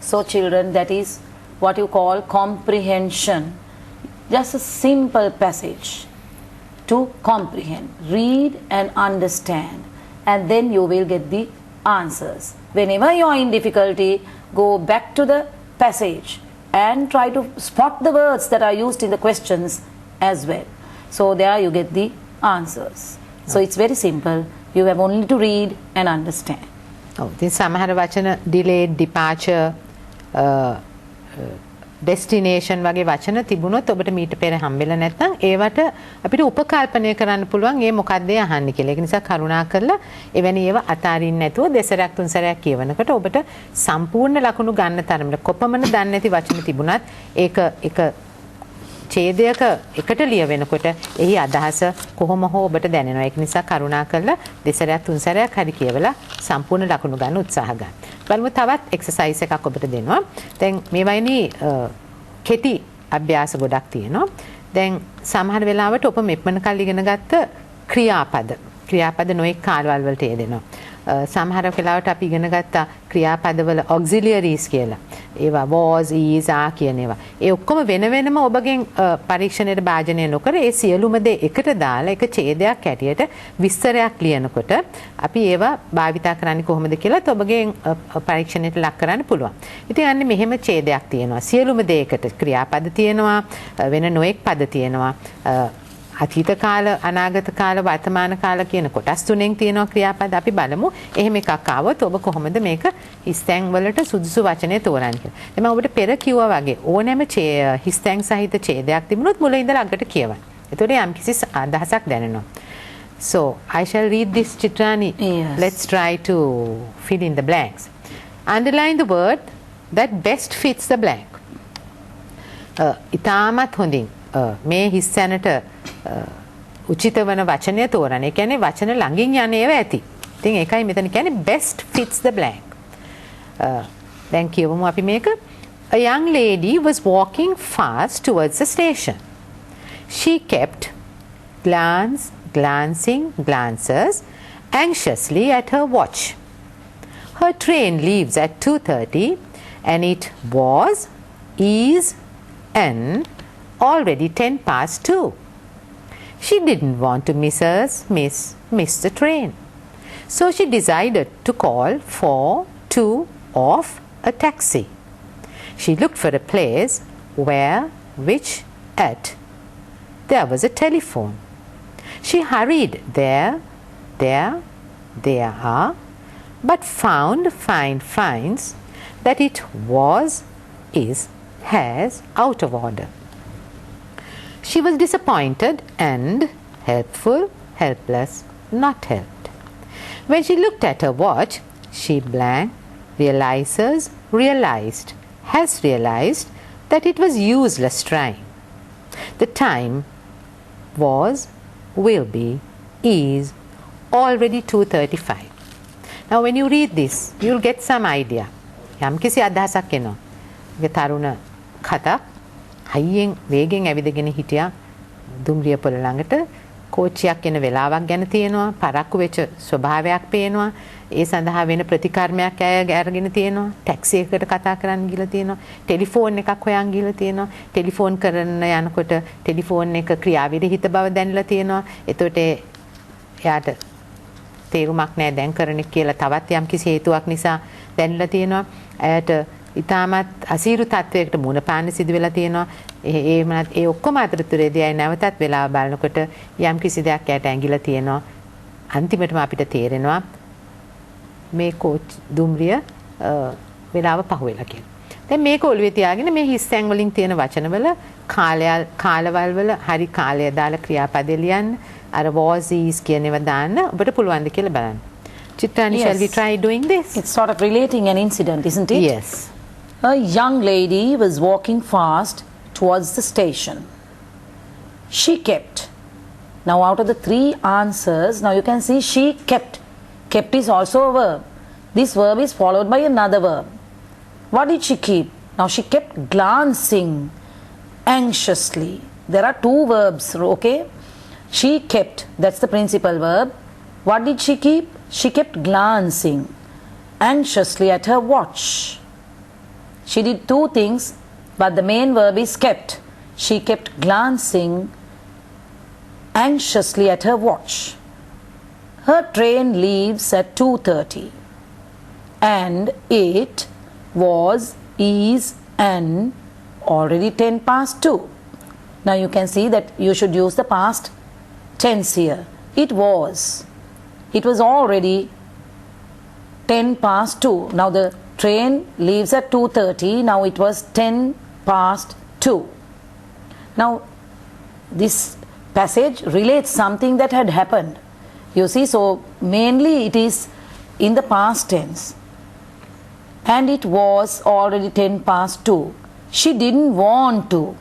So children, that is what you call comprehension. Just a simple passage to comprehend. Read and understand, and then you will get the answers. Whenever you are in difficulty, go back to the passage and try to spot the words that are used in the questions as well. So there you get the answers. So it's very simple. You have only to read and understand.
Oh, this සමහර වචන delayed departure, destination වගේ වචන තිබුණොත් ඔබට මීට පෙර හම්බෙලා නැත්නම් ඒවට අපිට උපකල්පනය කරන්න පුළුවන් ඒ මොකක්ද අහන්නේ කියලා. ඒක නිසා කරුණා කරලා එවැනි ඒවා අතාරින්න නැතුව දෙසරයක් තුන්සරයක් කියවනකොට ඔබට සම්පූර්ණ ලකුණු ගන්න තරමට කොපමණ දන්නේ නැති වචන තිබුණත් ඒක එක ඡේදයක එකට ලියවෙනකොට එහි අදහස කොහොම හෝ ඔබට දැනෙනවා. ඒක නිසා කරුණා කරලා දෙසරයක් තුන්සරයක් හරි කියවලා සම්පූර්ණ ලකුණු ගන්න උත්සාහ ගන්න. බලමු තවත් එක්සර්සයිස් එකක් ඔබට දෙනවා. දැන් මේ වයිනි කෙටි අභ්‍යාස ගොඩක් තියෙනවා. දැන් සමහර වෙලාවට ඔබ මෙපමණ කල් ඉගෙන ගත්ත ක්‍රියාපද නොඑක් කාලවල වලට යෙදෙනවා. සමහර වෙලාවට අපි ඉගෙන ගත්ත ක්‍රියාපදවල auxiliaries කියලා. ඒවා was, is, are කියන ඒවා. ඒ ඔක්කොම වෙන වෙනම ඔබගෙන් පරීක්ෂණයට භාජනය නොකර ඒ සියලුම දේ එකට දාලා එක ඡේදයක් ඇටියට විස්තරයක් ලියනකොට අපි ඒවා භාවිතා කරන්නේ කොහොමද කියලා ඔබගෙන් පරීක්ෂණයට ලක් කරන්න පුළුවන්. ඉතින් අන්න මෙහෙම ඡේදයක් තියෙනවා. සියලුම දේ එකට ක්‍රියාපද තියෙනවා, වෙන නොඑක් පද තියෙනවා. අතීත කාල, අනාගත කාල, වර්තමාන කාල කියන කොටස් තුනෙන් තියෙනවා ක්‍රියාපද. අපි බලමු එහෙම එකක් ආවොත් ඔබ කොහොමද මේක හිස්තැන් වලට සුදුසු වචනේ තෝරන්නේ කියලා. මම ඔබට පෙර කිව්වා වගේ ඕනෑම හිස්තැන් සහිත ඡේදයක් තිබුණොත් මුල ඉඳලා අගට කියවන්න. එතකොට යම්කිසි අදහසක් දැනෙනවා. So I shall read this, Chitrani.
Yes.
Let's try to fill in the blanks. Underline the word that best fits the blank. ඉතාමත් හොඳින් මේ හිස්තැනට උචිත වන වචනය තෝරන්න. ඒ කියන්නේ වචන ළඟින් යන ඒවා ඇති. ඉතින් ඒකයි මෙතන කියන්නේ best fits the blank. දැන් කියවමු අපි මේක. A young lady was walking fast towards the station. She kept glancing glances anxiously at her watch. Her train leaves at 2:30 and it was, is and already 2:10. She didn't want to miss the train. So she decided to call off a taxi. She looked for a place which there was a telephone. She hurried there, but finds that it has out of order. She was disappointed and helpless, not helped. When she looked at her watch, she realized that it was useless trying. The time was, will be, is already 2:35. Now when you read this, you'll get some idea. යම්කිසි අදහසක් එනවා. ඒ තරුණ කතා හයියෙන් වේගෙන් ඇවිදගෙන හිටියා දුම්රිය පොළ ළඟට. කෝච්චියක් එන වෙලාවක් ගැන තියෙනවා, පරක්කු වෙච්ච ස්වභාවයක් පේනවා, ඒ සඳහා වෙන ප්‍රතිකර්මයක් අරගෙන තියෙනවා, ටැක්සි එකකට කතා කරන්න ගිහලා තියෙනවා, ටෙලිෆෝන් එකක් හොයන් ගිහලා තියෙනවා, ටෙලිෆෝන් කරන යනකොට ටෙලිෆෝන් එක ක්‍රියාවිරහිත බව දැනලා තියෙනවා. එතකොට එයාට තේරුමක් නැහැ දැන් කරන්නේ කියලා තවත් යම්කිසි හේතුවක් නිසා දැනලා තියෙනවා. එයාට ඉතාමත් අසීරු තත්වයකට මුණ පාන්න සිදු වෙලා තියෙනවා. ඒ ඔක්කොම අතරතුරේදී අය නැවතත් වෙලාව බලනකොට යම් කිසි දෙයක් යට ඇඟිලා තියෙනවා. අන්තිමටම අපිට තේරෙනවා මේ කෝච් දුම්රිය වෙලාව පහුවෙලා කියලා. දැන් මේක ඔළුවේ තියාගෙන මේ හිස්තැන් වලින් තියෙන වචනවල කාලවල වල හරි කාලය දාලා ක්‍රියාපද ලියන්න. අර was is කියන ඒවා දාන්න ඔබට පුළුවන් ද කියලා බලන්න. Chitrani,
Yes.
shall we try doing this?
It's sort of relating an incident, isn't it?
Yes.
A young lady was walking fast towards the station. She kept. Now out of the three answers, now you can see she kept. Kept is also a verb. This verb is followed by another verb. What did she keep? Now she kept glancing anxiously. There are two verbs, okay? She kept, that's the principal verb. What did she keep? She kept glancing anxiously at her watch. She did two things, but the main verb is kept. She kept glancing anxiously at her watch. Her train leaves at 2:30 and it was, is, and already 10 past 2. Now you can see that you should use the past tense here. It was already 10 past 2. Now the train leaves at 2:30. Now it was 10 past 2. Now this passage relates something that had happened. You see, so mainly it is in the past tense. And it was already 10 past 2. She didn't want to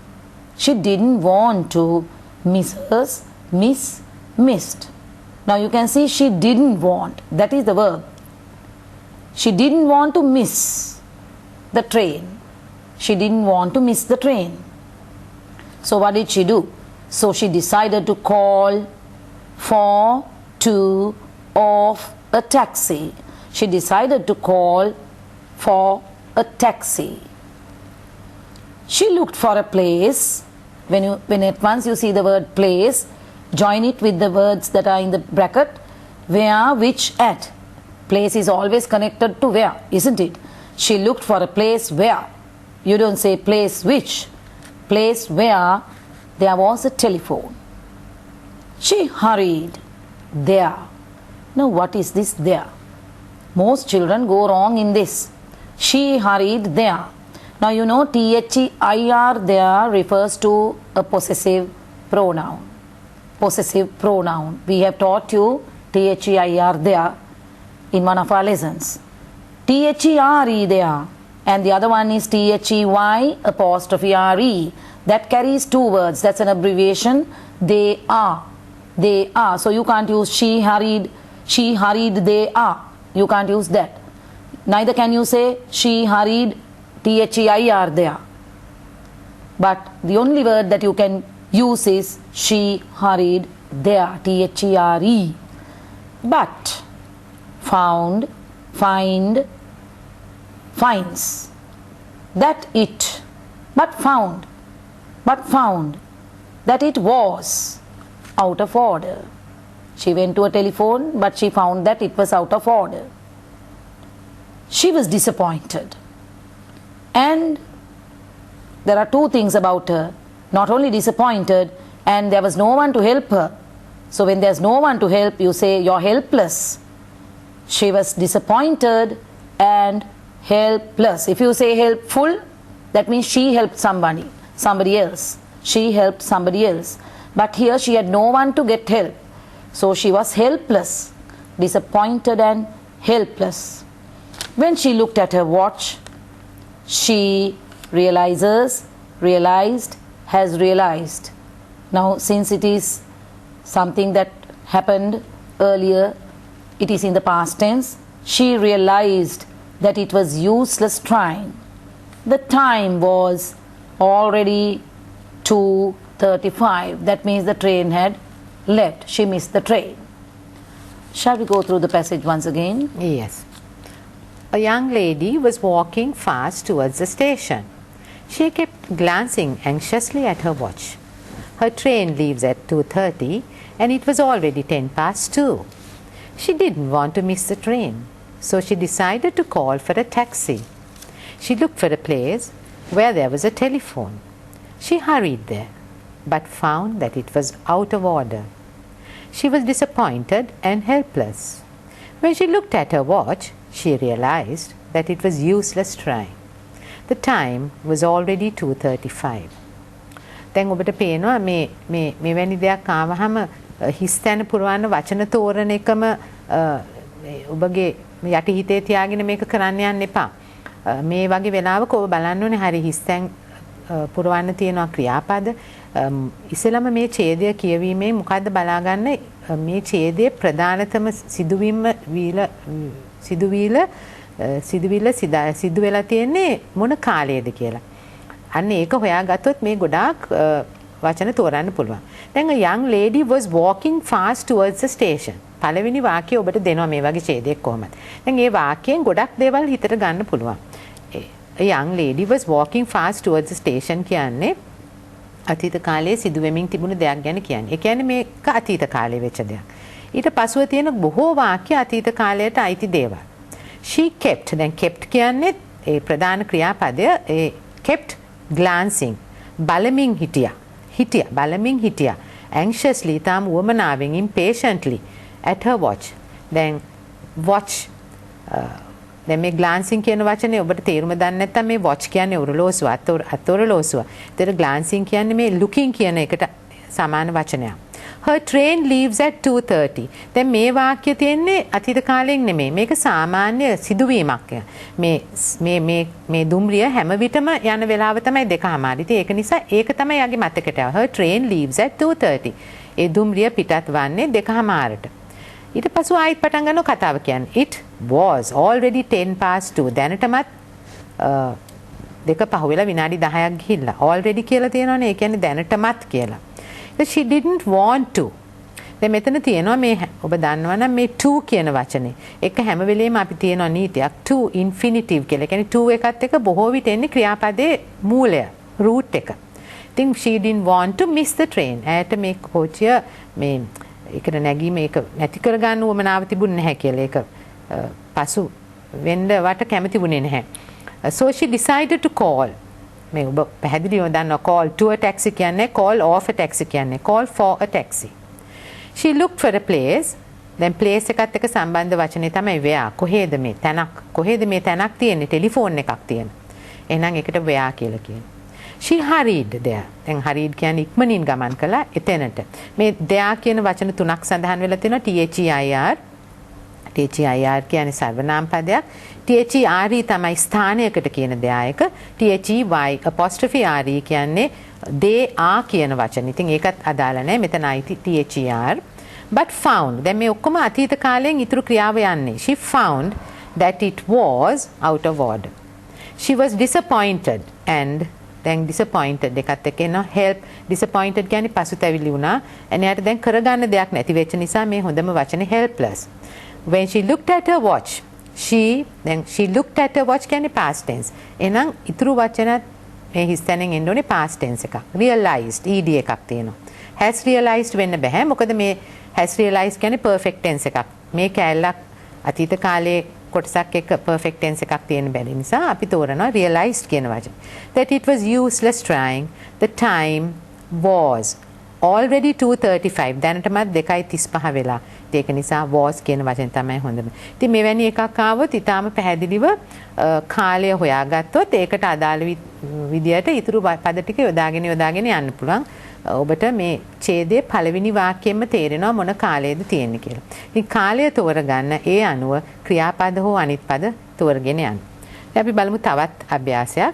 missed. Now you can see she didn't want, that is the verb. She didn't want to miss the train. She didn't want to miss the train. So what did she do? So she decided to call of a taxi. She decided to call for a taxi. She looked for a place. When at once you see the word place, join it with the words that are in the bracket. Where, which, at. Place is always connected to where, isn't it? She looked for a place where. You don't say place which. Place where there was a telephone. She hurried there. Now what is this there? Most children go wrong in this. She hurried there. Now you know THEIR there refers to a possessive pronoun. Possessive pronoun. We have taught you THEIR there in one of our lessons. THERE there, and the other one is THEY apostrophe RE. That carries two words. That's an abbreviation. They are. They are. So you can't use she hurried, they are. You can't use that. Neither can you say she hurried THEIR there. But the only word that you can use is she hurried there, THERE. But found, find, finds. That it. But found that it was out of order. She went to a telephone, but she found that it was out of order. She was disappointed. And there are two things about her. Not only disappointed, and there was no one to help her. So when there's no one to help, you say you're helpless. She was disappointed and helpless. If you say helpful, that means she helped somebody else. She helped somebody else. But here she had no one to get help. So she was helpless, disappointed and helpless. When she looked at her watch, she realized, has realized. Now since it is something that happened earlier, it is in the past tense, she realized that it was useless trying. The time was already 2:35. That means the train had left. She missed the train. Shall we go through the passage once again?
Yes. A young lady was walking fast towards the station. She kept glancing anxiously at her watch. Her train leaves at 2:30 and it was already 10 past 2. She didn't want to miss the train, so she decided to call for a taxi. She looked for a place where there was a telephone. She hurried there, but found that it was out of order. She was disappointed and helpless. When she looked at her watch, she realized that it was useless trying. The time was already 2:35. දැන් ඔබට පේනවා මෙවැනි දෙයක් ආවහම හිස්තැන පුරවන්න වචන තෝරන එකම ඔබගේ යටි හිතේ තියාගෙන මේක කරන්න යන්න එපා. මේ වගේ වෙලාවක ඔබ බලන්න ඕනේ හරි හිස්තැන් පුරවන්න තියෙනවා ක්‍රියාපද. ඉස්සෙල්ලාම මේ ඡේදය කියවීමේ මොකද්ද බලාගන්න මේ ඡේදයේ ප්‍රධානතම සිදුවිල්ල සිදු වෙලා තියෙන්නේ මොන කාලයේද කියලා. අන්න ඒක හොයාගත්තොත් මේ ගොඩාක් වචන තෝරන්න පුළුවන්. දැන් a young lady was walking fast towards the station. පළවෙනි වාක්‍යය ඔබට දෙනවා මේ වගේ ඡේදයක් කොහොමද. දැන් මේ වාක්‍යයෙන් ගොඩක් දේවල් හිතට ගන්න පුළුවන්. A young lady was walking fast towards the station කියන්නේ අතීත කාලයේ සිදු වෙමින් තිබුණු දෙයක් ගැන කියන්නේ. ඒ කියන්නේ මේක අතීත කාලයේ වෙච්ච දෙයක්. ඊට පසුව තියෙන බොහෝ වාක්‍ය අතීත කාලයට අයිති දේවල්. She kept, දැන් kept කියන්නේ ඒ ප්‍රධාන ක්‍රියාපදය ඒ kept glancing, බලමින් හිටියා. Anxiously, තාම වමනාවෙන්, impatiently at her watch. දැන් watch දැන් මේ glancing කියන වචනේ ඔබට තේරුම දන්නේ නැත්නම් මේ watch කියන්නේ ඔරලෝසුව, අතොරලෝසුව. ඒතර glancing කියන්නේ මේ looking කියන එකට සමාන වචනයක්. Her train leaves at 2:30. දැන් මේ වාක්‍ය තියෙන්නේ අතීත කාලයෙන් නෙමෙයි. මේක සාමාන්‍ය සිදුවීමක්. මේ දුම්රිය හැම විටම යන වෙලාව තමයි 2:00. ඉතින් ඒක නිසා ඒක තමයි යගේ මතකයට ආව. Her train leaves at 2:30. ඒ දුම්රිය පිටත් වන්නේ 2:00ට. ඊට පස්සෙ ආයෙත් පටන් ගන්නවා කතාව කියන්නේ. It was already 2:10. දැනටමත් දෙක පහුවෙලා විනාඩි 10ක් ගිහිල්ලා. already කියලා තියෙනවනේ. ඒ කියන්නේ දැනටමත් කියලා. She didn't want to. දැන් මෙතන තියෙනවා මේ ඔබ දන්නවනම් මේ to කියන වචනේ. ඒක හැම වෙලෙම අපි තියෙනවා නීතියක් to infinitive කියලා. ඒ කියන්නේ to එකත් එක බොහෝ විට එන්නේ ක්‍රියාපදයේ මූලය, root එක. ඉතින් she didn't want to miss the train. ඇයට මේ කෝච්චිය මේ ඒකට නැගීම ඒක නැති කරගන්න උවමනාව තිබුණේ නැහැ කියලා. ඒක පසු වෙන්න වට කැමති වුණේ නැහැ. So she decided to call. මේ ඔබ පැහැදිලිව දන්නවා call to a taxi කියන්නේ call off a taxi කියන්නේ call for a taxi. She looked for a place. දැන් place එකත් එක්ක සම්බන්ධ වචනේ තමයි where. කොහෙද මේ තැනක්? කොහෙද මේ තැනක් තියෙන්නේ? ටෙලිෆෝන් එකක් තියෙන. එහෙනම් ඒකට where කියලා කියනවා. She hurried there. දැන් hurried කියන්නේ ඉක්මනින් ගමන් කළා එතැනට. මේ there කියන වචන තුනක් සඳහන් වෙලා තියෙනවා THEIR. THEIR කියන්නේ සර්වනාම පදයක්. THERE තමයි ස්ථානයකට කියන දෙයයක. THEY apostrophe RE කියන්නේ they are කියන වචන. ඉතින් ඒකත් අදාළ නැහැ. මෙතන THER. But found. දැන් මේ ඔක්කොම අතීත කාලයෙන් ඉතුරු ක්‍රියාව යන්නේ. She found that it was out of order. She was disappointed and දැන් disappointed එකත් එක්ක එනවා help. disappointed කියන්නේ පසුතැවිලි වුණා. එනයට දැන් කරගන්න දෙයක් නැති වෙච්ච නිසා මේ හොඳම වචනේ helpless. When she looked at her watch, she looked at her watch කියන්නේ past tense. එහෙනම් ඉතුරු වචනත් මේ හිස්තැනෙන් එන්න ඕනේ past tense එකක්. realized ed එකක් තියෙනවා. has realized වෙන්න බෑ. මොකද මේ has realized කියන්නේ perfect tense එකක්. මේ කැලලක් අතීත කාලයේ කොටසක් එක්ක perfect tense එකක් තියෙන බැරි නිසා අපි තෝරනවා realized කියන වචන. That it was useless trying. The time was already 2:35. දැනටමත් 2:35 වෙලා. ඒක නිසා was කියන වචන තමයි හොඳම. ඉතින් මෙවැනි එකක් ආවොත් ඊටාම පැහැදිලිව කාලය හොයාගත්තොත් ඒකට අදාළ විදියට ඊතුරු පද ටික යොදාගෙන යන්න පුළුවන්. ඔබට මේ ඡේදයේ පළවෙනි වාක්‍යයෙන්ම තේරෙනවා මොන කාලයේද තියෙන්නේ කියලා. ඉතින් කාලය තෝරගන්න ඒ අනුව ක්‍රියාපද හෝ අනිත් පද තෝරගෙන යන්න. දැන් අපි බලමු තවත් අභ්‍යාසයක්.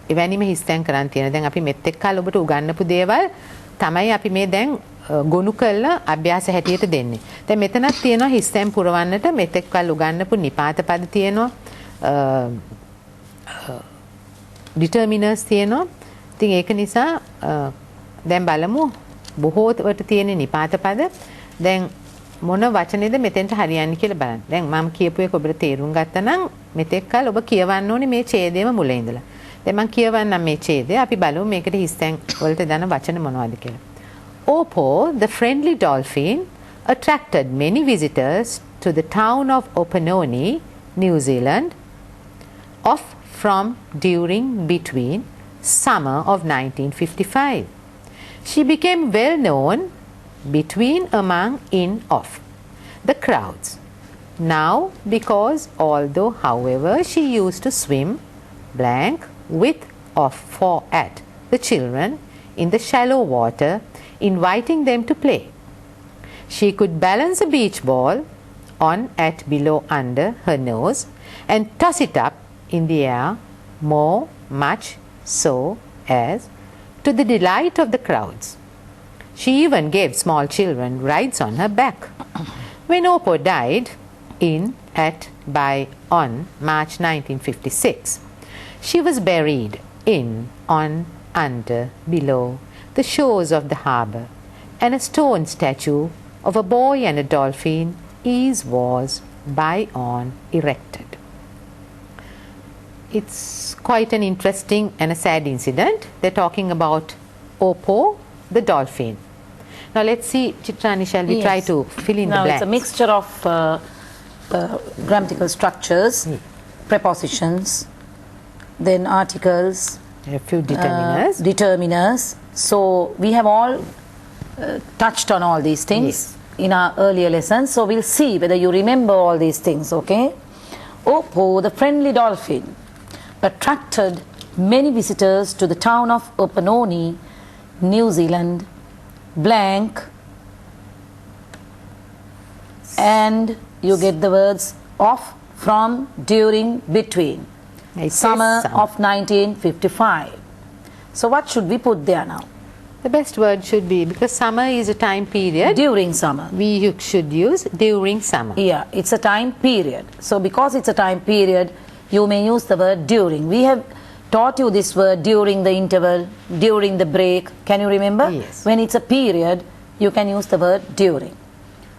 එවැනිම හිස්තැන් කරන් තියෙන. දැන් අපි මෙත් එක්කල් ඔබට උගන්වපු දේවල් තමයි අපි මේ දැන් ගොනු කළා අභ්‍යාස හැටියට දෙන්නේ. දැන් මෙතනක් තියෙනවා හිස්තැන් පුරවන්නට මෙත් එක්කල් උගන්වපු නිපාත පද තියෙනවා. ඩිටර්මිනර්ස් තියෙනවා. ඉතින් ඒක නිසා දැන් බලමු බොහෝවට තියෙන නිපාත පද. දැන් මොන වචනේද මෙතෙන්ට හරියන්නේ කියලා බලන්න. දැන් මම කියපු එක ඔබට තේරුම් ගත්තා නම් මෙතෙක්කල් ඔබ කියවන්න ඕනේ මේ ඡේදයේම මුල ඉඳලා. දැන් මම කියවන්නම් මේ ඡේදය. අපි බලමු මේකට හිස්තැන් වලට දාන වචන මොනවද කියලා. Opo, the friendly dolphin, attracted many visitors to the town of Opanoni, New Zealand, between summer of 1955. She became well known among the crowds. Now, because although, however, she used to swim with for at the children in the shallow water, inviting them to play. She could balance a beach ball at below under her nose and toss it up in the air much so as to the delight of the crowds. She even gave small children rides on her back. When Opo died on March 1956, She was buried in, on, under, below the shores of the harbour, and a stone statue of a boy and a dolphin was by on erected. It's quite an interesting and a sad incident. They're talking about Oppo, the dolphin. Now let's see, Chitrani, shall we try to fill in the blanks?
Now it's a mixture of grammatical structures, prepositions, then articles,
a few determiners.
Determiners. So we have all touched on all these things in our earlier lessons. So we'll see whether you remember all these things, okay? Oppo, the friendly dolphin, attracted many visitors to the town of Opanoni, New Zealand, blank, and you get the words of, from, during, between. Summer of 1955. So what should we put there now?
The best word should be, because summer is a time period.
During summer.
We should use during summer.
Yeah, it's a time period. So because it's a time period, you may use the word during. We have taught you this word during the interval, during the break. Can you remember?
Yes.
When it's a period, you can use the word during.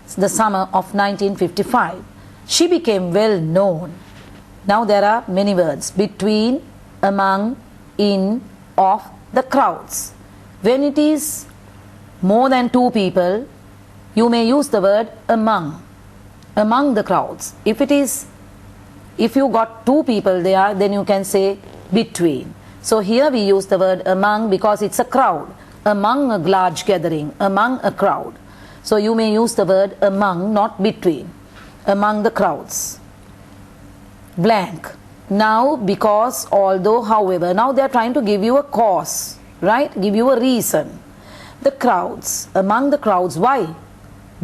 It's the summer of 1955. She became well known. Now there are many words. Between, among, in, of the crowds. When it is more than two people, you may use the word among the crowds. If you got two people there, then you can say between. So here we use the word among because it's a crowd, among a large gathering, among a crowd. So you may use the word among, not between, among the crowds. Blank. Now, because, although, however, now they are trying to give you a cause, right? Give you a reason. The crowds, among the crowds, why?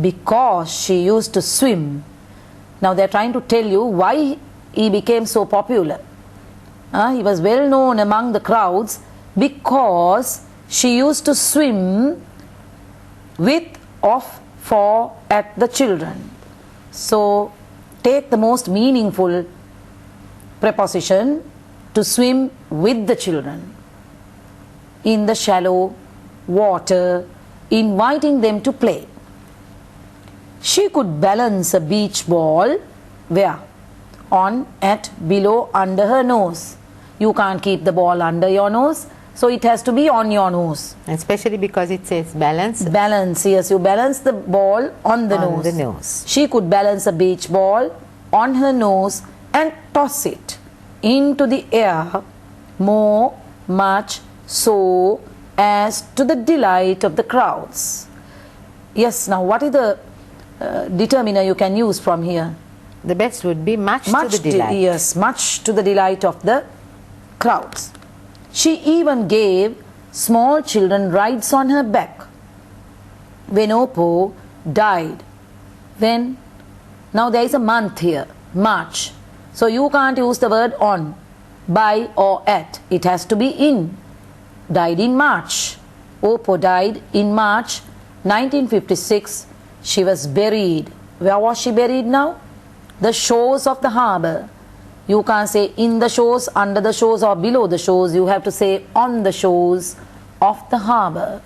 Because she used to swim. Now they are trying to tell you why he became so popular. He was well known among the crowds because she used to swim with, of, for, at the children. So take the most meaningful preposition, to swim with the children in the shallow water, inviting them to play. She could balance a beach ball where? On, at, below, under her nose. You can't keep the ball under your nose, so it has to be on your nose.
Especially because it says balance.
Balance, yes, you balance the ball on the nose. She could balance a beach ball on her nose and toss it into the air much so as to the delight of the crowds. Yes, now what is the determiner you can use from here?
The best would be much to the delight.
Yes, much to the delight of the crowds. She even gave small children rides on her back. When Oppo died, when? Now there is a month here, March. So you can't use the word on, by or at. It has to be in. Died in March. Oppo died in March 1956. She was buried. Where was she buried now? The shores of the harbour. You can't say in the shores, under the shores or below the shores. You have to say on the shores of the harbour.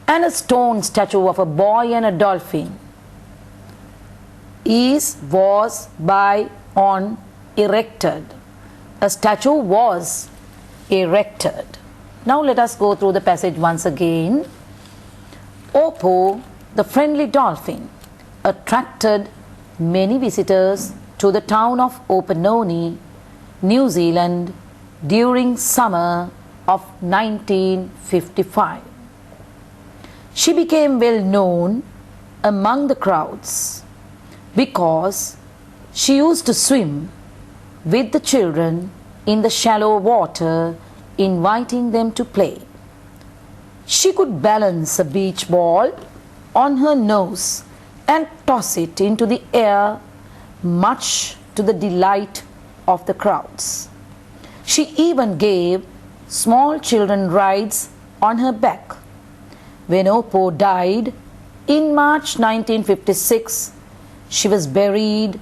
And a stone statue of a boy and a dolphin was by on erected. A statue was erected. Now let us go through the passage once again. Oppo, the friendly dolphin, attracted many visitors to the town of Opanoni, New Zealand, during summer of 1955. She became well known among the crowds because she used to swim with the children in the shallow water, inviting them to play. She could balance a beach ball on her nose and toss it into the air, much to the delight of the crowds. She even gave small children rides on her back. When Oppo died in March 1956, she was buried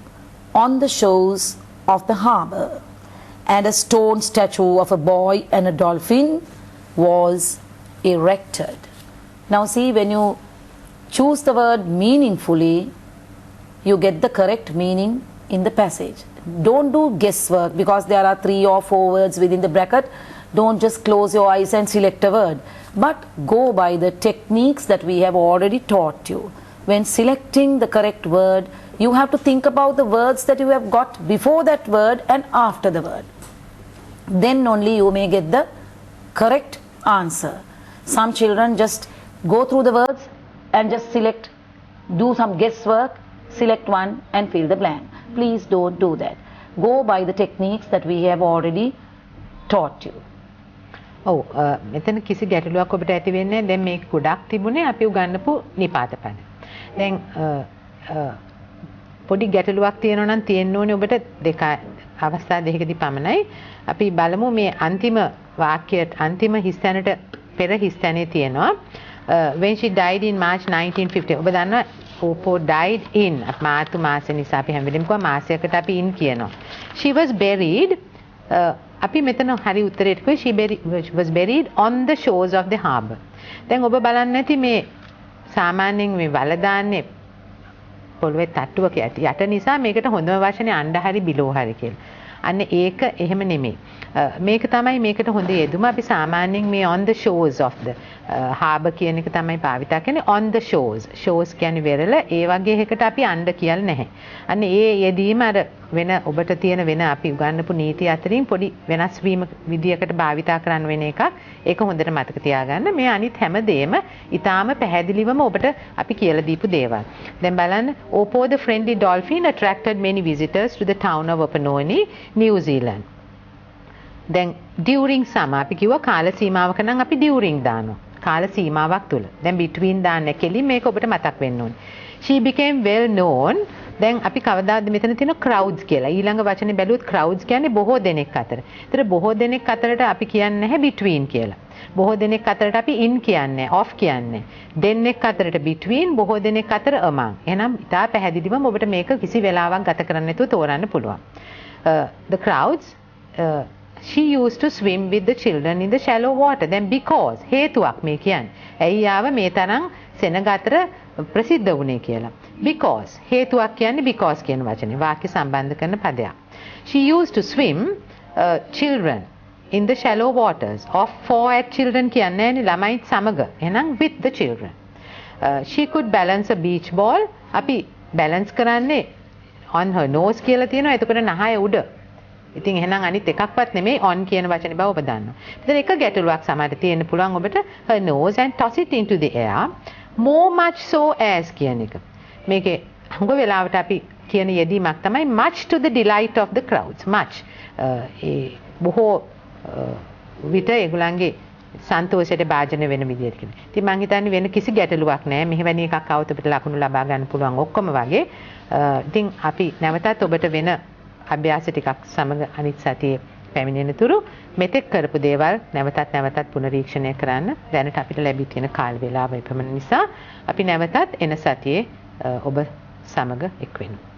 on the shores of the harbour. and a stone statue of a boy and a dolphin was erected. Now see, when you choose the word meaningfully, you get the correct meaning in the passage. Don't do guesswork because there are 3 or 4 words within the bracket. Don't just close your eyes and select a word, but go by the techniques that we have already taught you. When selecting the correct word, you have to think about the words that you have got before that word and after the word. Then only you may get the correct answer. Some children just go through the words and just select, do some guesswork, select one and fill the blank. Please don't do that. Go by the techniques that we have already taught you.
ඔව් මෙතන කිසි ගැටලුවක් ඔබට ඇති වෙන්නේ නැහැ. දැන් මේක ගොඩක් තිබුණේ අපි උගන්වපු නිපාත පද. දැන් පොඩි ගැටලුවක් තියෙනවා නම් තියෙන්න ඕනේ ඔබට අවස්ථා දෙකකදී පමණයි. අපි බලමු මේ අන්තිම වාක්‍යයට අන්තිම හිස්තැනට පෙර හිස්තැනේ තියෙනවා. When she died in March 1950. ඔබ දන්නවා Opo died in මාර්තු මාසෙ නිසා අපි හැම වෙලෙම කිව්වා මාසයකට අපි in කියනවා. She was buried අපි මෙතන හරි උත්තරයට කිව්වේ she was buried on the shores of the harbour. දැන් ඔබ බලන්න ඇති මේ සාමාන්‍යයෙන් මේ වල දාන්නේ පොළවේ තට්ටුවක යට නිසා මේකට හොඳම වචනේ අnder හරි below හරි කියලා. අන්න ඒක එහෙම නෙමෙයි. මේක තමයි මේකට හොඳ යෙදුම. අපි සාමාන්‍යයෙන් මේ on the shores of the harbour කියන එක තමයි භාවිතා කරන්නේ. on the shores. shores කියන්නේ වෙරළ. ඒ වගේ එකකට අපි under කියලා නැහැ. අන්න ඒ යෙදීම අර වෙන ඔබට තියෙන වෙන අපි උගන්වපු නීති අතරින් පොඩි වෙනස් වීම විදියකට භාවිතා කරන්න වෙන එකක්. ඒක හොඳට මතක තියාගන්න. මේ අනිත් හැම දෙයක්ම ඊටාම පැහැදිලිවම ඔබට අපි කියලා දීපු දේවල්. දැන් බලන්න Opo the friendly dolphin attracted many visitors to the town of Opanoni, New Zealand. දැන් during summer අපි කිව්වා කාල සීමාවක නම් අපි during දානවා. කාල සීමාවක් තුල. දැන් between දාන්න කෙලින් මේක ඔබට මතක් වෙන්න ඕනේ. She became well known. දැන් අපි කවදාද මෙතන තියෙන crowds කියලා. ඊළඟ වචනේ බැලුවොත් crowds කියන්නේ බොහෝ දෙනෙක් අතර. ඒතර බොහෝ දෙනෙක් අතරට අපි කියන්නේ නැහැ between කියලා. බොහෝ දෙනෙක් අතරට අපි in කියන්නේ off කියන්නේ. දෙන්නෙක් අතරට between, බොහෝ දෙනෙක් අතර among. එහෙනම් ඉතා පැහැදිලිවම ඔබට මේක කිසි වෙලාවක් ගත කරන්න නැතුව තෝරන්න පුළුවන්. The crowds she used to swim with the children in the shallow water. Then because හේතුවක් මේ කියන්නේ. ඇයි ආව මේ තරම් සෙනග අතර ප්‍රසිද්ධ වුණේ කියලා. Because හේතුවක් කියන්නේ because කියන වචනේ වාක්‍ය සම්බන්ධ කරන පදයක්. She used to swim children in the shallow waters of 4 at children කියන්නේ නේ ළමයිත් සමග. එහෙනම් with the children. She could balance a beach ball. අපි balance කරන්නේ on her nose කියලා තියෙනවා. එතකොට නහය උඩ. ඉතින් එහෙනම් අනිත් එකක්වත් නෙමෙයි on කියන වචනේ බව ඔබ දන්නවා. ඉතින් එක ගැටලුවක් සමහරට තියෙන්න පුළුවන් ඔබට her nose and toss it into the air. More much so as කියන එක. මේකේ හුඟ වෙලාවට අපි කියන යෙදීමක් තමයි much to the delight of the crowds. much ඒ බොහෝ විට ඒගොල්ලන්ගේ සන්තෝෂයට භාජන වෙන විදියට කියන්නේ. ඉතින් මම හිතන්නේ වෙන කිසි ගැටලුවක් නැහැ. මෙහෙවැනි එකක් આવුත් අපිට ලකුණු ලබා ගන්න පුළුවන් ඔක්කොම වගේ. ඉතින් අපි නැවතත් ඔබට වෙන අභ්‍යාස ටිකක් සමග අනිත් සතියේ පැමිණෙන තුරු මෙතෙක් කරපු දේවල් නැවතත් පුනරීක්ෂණය කරන්න. දැනට අපිට ලැබී තියෙන කාල වේලාව එපමණ නිසා අපි නැවතත් එන සතියේ ඔබ සමග එක් වෙනවා.